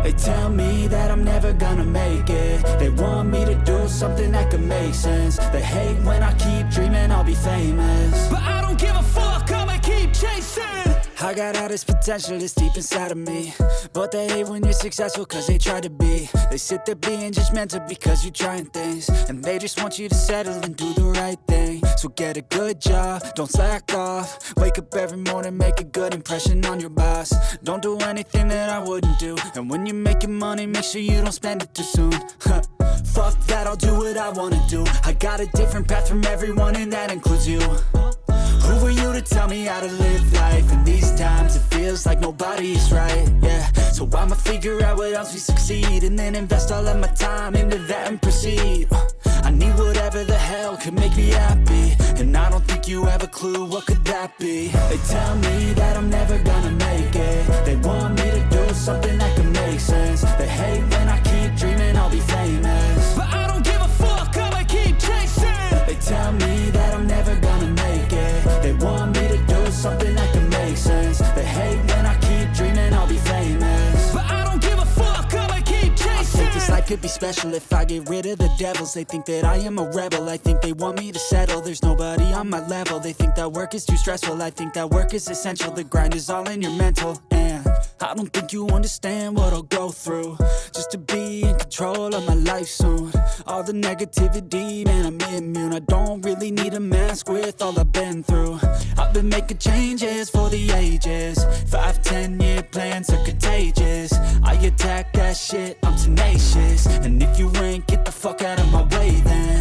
They tell me that I'm never gonna make it. They want me to do something that could make sense. They hate when I keep dreaming I'll be famous, but I don't give a fuck, I'ma keep chasing. I got all this potential that's deep inside of me, but they hate when you're successful cause they try to be. They sit there being judgmental because you're trying things, and they just want you to settle and do the right thing. So get a good job, don't slack off. Wake up every morning, make a good impression on your boss. Don't do anything that I wouldn't do, and when you're making money, make sure you don't spend it too soon. Fuck that, I'll do what I wanna do. I got a different path from everyone, and that includes you. Who are you to tell me how to live life? In these times it feels like nobody's right, yeah. So I'ma figure out what else we succeed, and then invest all of my time into that and proceed. I need whatever the hell could make me happy, and I don't think you have a clue what could that be. They tell me that I'm never gonna make it. They want me to do something that could make sense. They hate when I keep dreaming I'll be famous, but I don't give a fuck, I'ma keep chasing. They tell me that I'm never gonna make it. They want me to do something that can make sense. They hate when I keep dreaming I'll be famous, but I don't give a fuck, I'ma keep chasing. I think this life could be special if I get rid of the devils. They think that I am a rebel, I think they want me to settle. There's nobody on my level. They think that work is too stressful, I think that work is essential. The grind is all in your mental, and I don't think you understand what I'll go through just to be in control of my life soon. All the negativity, man, I'm immune. I don't really need a mask with all I've been through. I've been making changes for the ages. 5-10 year plans are contagious. I attack that shit, I'm tenacious. And if you ain't, get the fuck out of my way then.